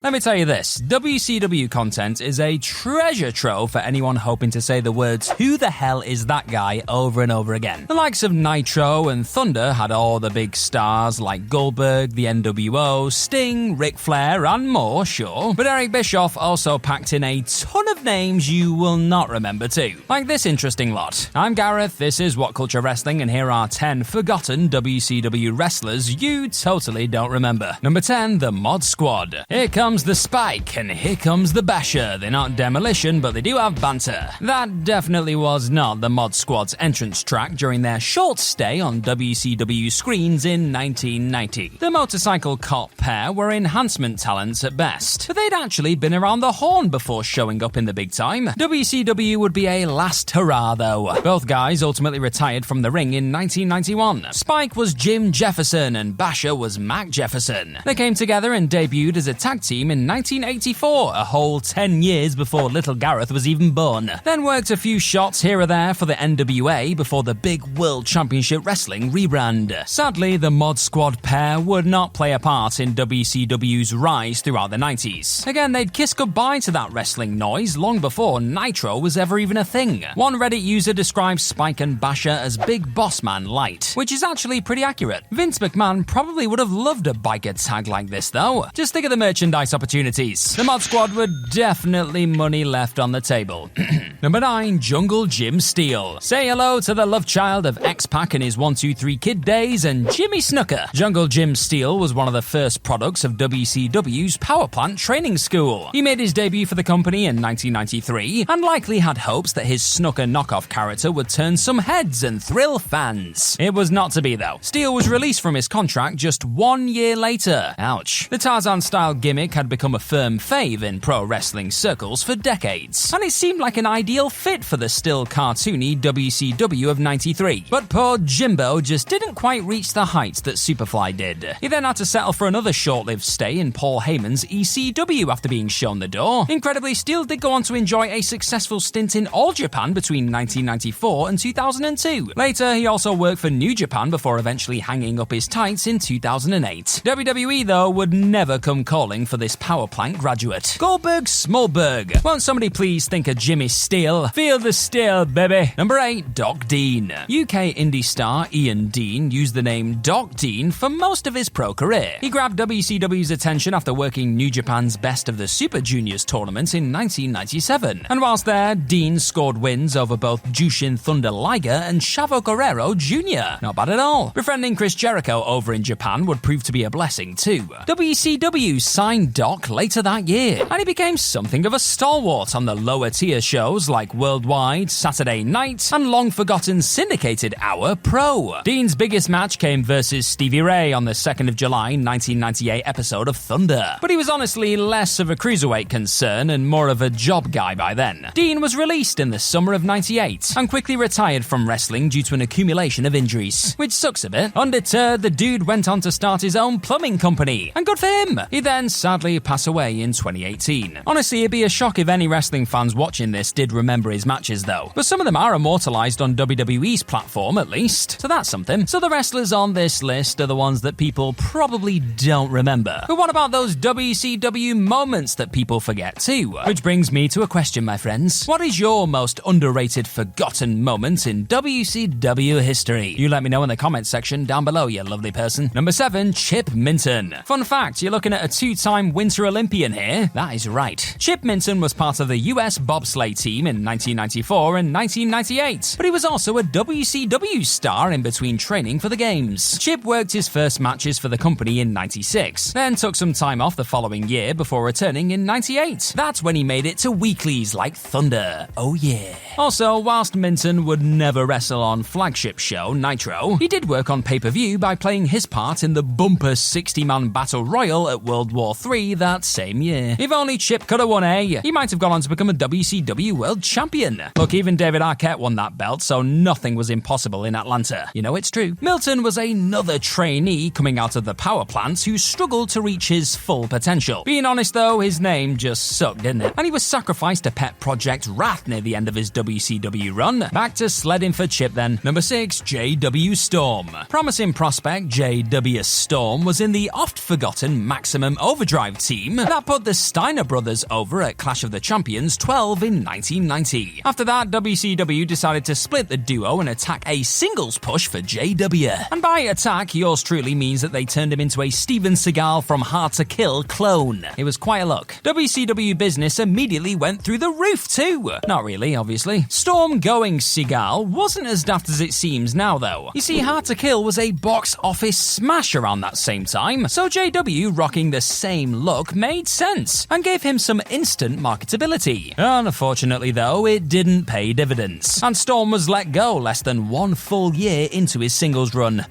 Let me tell you this, WCW content is a treasure trove for anyone hoping to say the words, "Who the hell is that guy?" over and over again. The likes of Nitro and Thunder had all the big stars like Goldberg, the NWO, Sting, Ric Flair, and more, sure. But Eric Bischoff also packed in a ton of names you will not remember too. Like this interesting lot. I'm Gareth, this is What Culture Wrestling, and here are 10 forgotten WCW wrestlers you totally don't remember. Number 10, the Mod Squad. Here comes the Spike, and here comes the Basher. They're not Demolition, but they do have banter. That definitely was not the Mod Squad's entrance track during their short stay on WCW screens in 1990. The motorcycle cop pair were enhancement talents at best, but they'd actually been around the horn before showing up in the big time. WCW would be a last hurrah though. Both guys ultimately retired from the ring in 1991. Spike was Jim Jefferson and Basher was Mac Jefferson. They came together and debuted as a tag team in 1984, a whole 10 years before little Gareth was even born. Then worked a few shots here or there for the NWA before the big World Championship Wrestling rebrand. Sadly, the Mod Squad pair would not play a part in WCW's rise throughout the 90s. Again, they'd kiss goodbye to that wrestling noise long before Nitro was ever even a thing. One Reddit user describes Spike and Basher as Big Boss Man light, which is actually pretty accurate. Vince McMahon probably would have loved a biker tag like this though. Just think of the merchandise opportunities. The Mod Squad were definitely money left on the table. Number 9, Jungle Jim Steele. Say hello to the love child of X-Pac in his 1-2-3 Kid days and Jimmy Snuka. Jungle Jim Steele was one of the first products of WCW's Power Plant Training School. He made his debut for the company in 1993 and likely had hopes that his Snuka knockoff character would turn some heads and thrill fans. It was not to be though. Steele was released from his contract just 1 year later. Ouch. The Tarzan-style gimmick had become a firm fave in pro wrestling circles for decades, and it seemed like an ideal fit for the still cartoony WCW of 93. But poor Jimbo just didn't quite reach the heights that Superfly did. He then had to settle for another short-lived stay in Paul Heyman's ECW after being shown the door. Incredibly, Steele did go on to enjoy a successful stint in All Japan between 1994 and 2002. Later, he also worked for New Japan before eventually hanging up his tights in 2008. WWE, though, would never come calling for this power plant graduate. Goldberg Smallberg. Won't somebody please think of Jimmy Steele? Feel the steel, baby. Number 8, Doc Dean. UK indie star Ian Dean used the name Doc Dean for most of his pro career. He grabbed WCW's attention after working New Japan's Best of the Super Juniors tournament in 1997. And whilst there, Dean scored wins over both Jushin Thunder Liger and Chavo Guerrero Jr. Not bad at all. Befriending Chris Jericho over in Japan would prove to be a blessing too. WCW signed Doc later that year, and he became something of a stalwart on the lower tier shows like Worldwide, Saturday Night, and long-forgotten syndicated Hour Pro. Dean's biggest match came versus Stevie Ray on the 2nd of July 1998 episode of Thunder, but he was honestly less of a cruiserweight concern and more of a job guy by then. Dean was released in the summer of 98 and quickly retired from wrestling due to an accumulation of injuries, which sucks a bit. Undeterred, the dude went on to start his own plumbing company, and good for him. He then sadly passed away in 2018. Honestly, it'd be a shock if any wrestling fans watching this did remember his matches though, but some of them are immortalized on WWE's platform at least, so that's something. So the wrestlers on this list are the ones that people probably don't remember. But what about those WCW moments that people forget too? Which brings me to a question, my friends. What is your most underrated forgotten moment in WCW history? You let me know in the comments section down below, you lovely person. Number 7, Chip Minton. Fun fact, you're looking at a 2-time Winter Olympian here. That is right. Chip Minton was part of the US bobsleigh team in 1994 and 1998, but he was also a WCW star in between training for the games. Chip worked his first matches for the company in 96, then took some time off the following year before returning in 98. That's when he made it to weeklies like Thunder. Oh yeah. Also, whilst Minton would never wrestle on flagship show Nitro, he did work on pay-per-view by playing his part in the bumper 60-man battle royal at World War III that same year. If only Chip could have won, he might have gone on to become a WCW World Champion. Look, even David Arquette won that belt, so nothing was impossible in Atlanta. You know it's true. Milton was another trainee coming out of the power plants who struggled to reach his full potential. Being honest though, his name just sucked, didn't it? And he was sacrificed to Pet Project Wrath near the end of his WCW run. Back to sledding for Chip then. Number 6, J.W. Storm. Promising prospect J.W. Storm was in the oft-forgotten Maximum Overdrive 5 team that put the Steiner brothers over at Clash of the Champions 12 in 1990. After that, WCW decided to split the duo and attack a singles push for JW. And by attack, yours truly means that they turned him into a Steven Seagal from Hard to Kill clone. It was quite a look. WCW business immediately went through the roof too. Not really, obviously. Storm going Seagal wasn't as daft as it seems now though. You see, Hard to Kill was a box office smash around that same time, so JW rocking the same look made sense and gave him some instant marketability. Unfortunately though, it didn't pay dividends, and Storm was let go less than 1 full year into his singles run.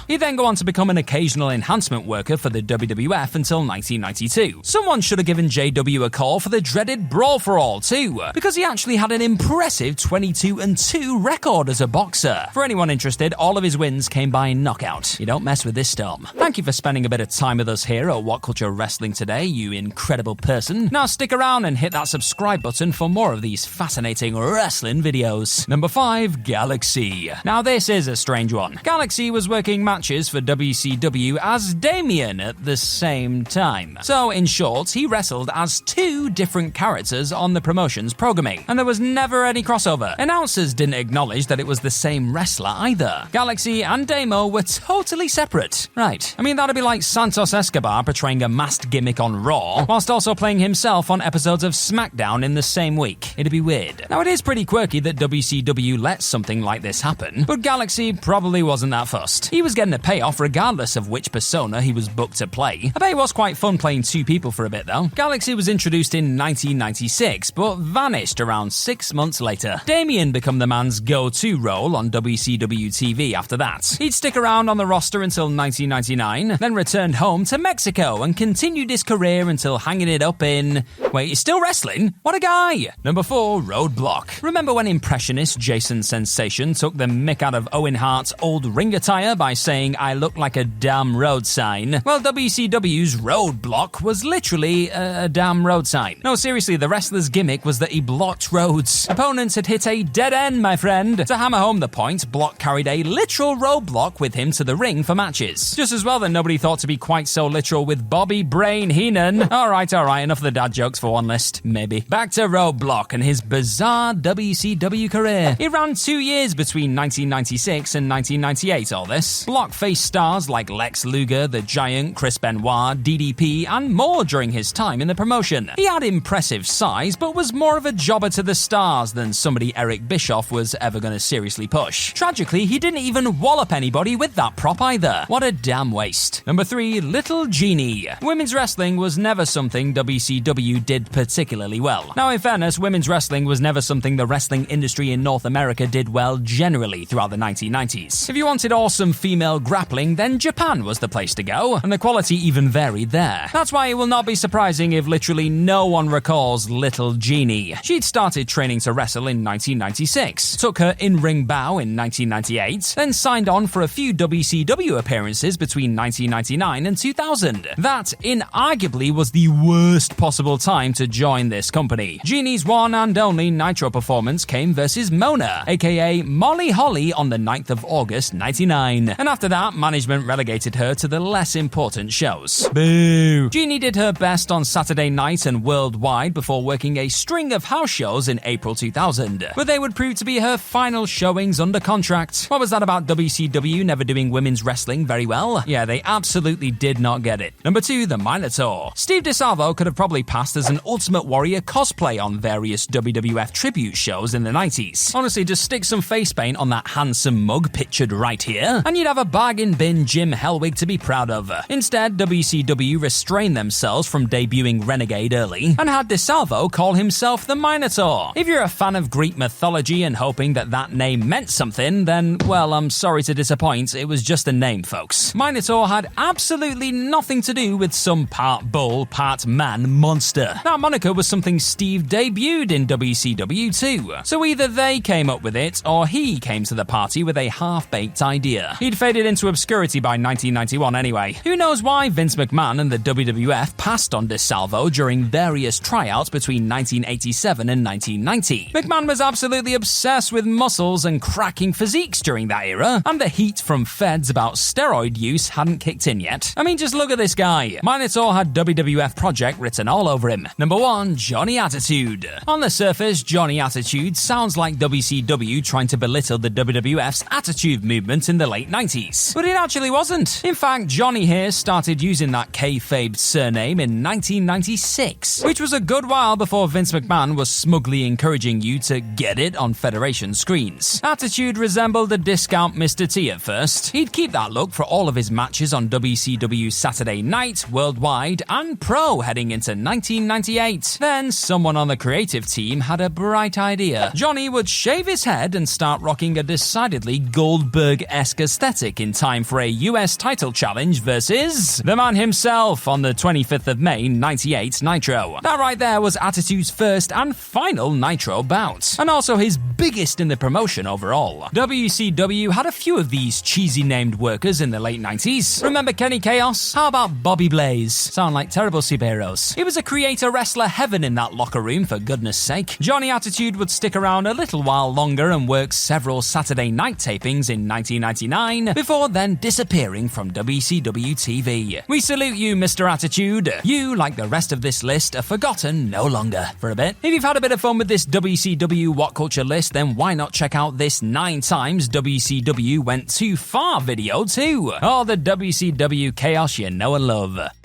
He'd then go on to become an occasional enhancement worker for the WWF until 1992. Someone should have given JW a call for the dreaded Brawl for All too, because he actually had an impressive 22-2 record as a boxer. For anyone interested, all of his wins came by knockout. You don't mess with this Storm. Thank you for spending a bit of time with us here at What Culture Wrestling today, you incredible person. Now stick around and hit that subscribe button for more of these fascinating wrestling videos. Number 5, Galaxy. Now this is a strange one. Galaxy was working matches for WCW as Damien at the same time. So in short, he wrestled as 2 different characters on the promotion's programming, and there was never any crossover. Announcers didn't acknowledge that it was the same wrestler either. Galaxy and Damo were totally separate. Right. I mean, that'd be like Santos Escobar portraying a masked gimmick on Raw, whilst also playing himself on episodes of SmackDown in the same week. It'd be weird. Now, it is pretty quirky that WCW let something like this happen, but Galaxy probably wasn't that fussed. He was getting a payoff regardless of which persona he was booked to play. I bet it was quite fun playing 2 people for a bit though. Galaxy was introduced in 1996, but vanished around 6 months later. Damien became the man's go-to role on WCW TV after that. He'd stick around on the roster until 1999, then returned home to Mexico and continued his career until hanging it up in... Wait, he's still wrestling? What a guy! Number 4, Roadblock. Remember when impressionist Jason Sensation took the mick out of Owen Hart's old ring attire by saying, "I look like a damn road sign"? Well, WCW's Roadblock was literally a damn road sign. No, seriously, the wrestler's gimmick was that he blocked roads. Opponents had hit a dead end, my friend. To hammer home the point, Block carried a literal roadblock with him to the ring for matches. Just as well that nobody thought to be quite so literal with Bobby Brain Heenan. Alright, enough of the dad jokes for one list, maybe. Back to Roadblock and his bizarre WCW career. He ran 2 years between 1996 and 1998, all this. Block faced stars like Lex Luger, The Giant, Chris Benoit, DDP, and more during his time in the promotion. He had impressive size, but was more of a jobber to the stars than somebody Eric Bischoff was ever going to seriously push. Tragically, he didn't even wallop anybody with that prop either. What a damn waste. Number 3, Little Genie. Women's wrestling was never something WCW did particularly well. Now, in fairness, women's wrestling was never something the wrestling industry in North America did well generally throughout the 1990s. If you wanted awesome female grappling, then Japan was the place to go, and the quality even varied there. That's why it will not be surprising if literally no one recalls Little Genie. She'd started training to wrestle in 1996, took her in-ring bow in 1998, then signed on for a few WCW appearances between 1999 and 2000. That, inarguably, was the worst possible time to join this company. Genie's one and only Nitro performance came versus Mona, aka Molly Holly, on the 9th of August 99. And after that, management relegated her to the less important shows. Boo! Genie did her best on Saturday Night and worldwide before working a string of house shows in April 2000, but they would prove to be her final showings under contract. What was that about WCW never doing women's wrestling very well? Yeah, they absolutely did not get it. Number 2, the Minotaur. Steve DeSalvo could have probably passed as an Ultimate Warrior cosplay on various WWF tribute shows in the 90s. Honestly, just stick some face paint on that handsome mug pictured right here, and you'd have a bargain bin Jim Hellwig to be proud of. Instead, WCW restrained themselves from debuting Renegade early, and had DeSalvo call himself the Minotaur. If you're a fan of Greek mythology and hoping that that name meant something, then, well, I'm sorry to disappoint, it was just a name, folks. Minotaur had absolutely nothing to do with some part bull, part man monster. That moniker was something Steve debuted in WCW too, so either they came up with it, or he came to the party with a half-baked idea. He'd faded into obscurity by 1991 anyway. Who knows why Vince McMahon and the WWF passed on DeSalvo during various tryouts between 1987 and 1990. McMahon was absolutely obsessed with muscles and cracking physiques during that era, and the heat from feds about steroid use hadn't kicked in yet. I mean, just look at this guy. Minotaur Minotaur had WWF Project written all over him. Number 1. Johnny Attitude. On the surface, Johnny Attitude sounds like WCW trying to belittle the WWF's Attitude movement in the late 90s. But it actually wasn't. In fact, Johnny here started using that kayfabe surname in 1996, which was a good while before Vince McMahon was smugly encouraging you to get it on Federation screens. Attitude resembled a discount Mr. T at first. He'd keep that look for all of his matches on WCW Saturday Night, Worldwide, and Pro heading into 1998. Then someone on the creative team had a bright idea. Johnny would shave his head and start rocking a decidedly Goldberg-esque aesthetic in time for a US title challenge versus the man himself on the 25th of May 98 Nitro. That right there was Attitude's first and final Nitro bout, and also his biggest in the promotion overall. WCW had a few of these cheesy named workers in the late 90s. Remember Kenny Chaos? How about Bobby Blaze? Sound like terrible superheroes. It was a creator wrestler heaven in that locker room, for goodness sake. Johnny Attitude would stick around a little while longer and work several Saturday night tapings in 1999 before then disappearing from WCW TV. We salute you, Mr. Attitude. You, like the rest of this list, are forgotten no longer for a bit. If you've had a bit of fun with this WCW What Culture list, then why not check out this 9 times WCW went too far video too? All the WCW chaos you know and love.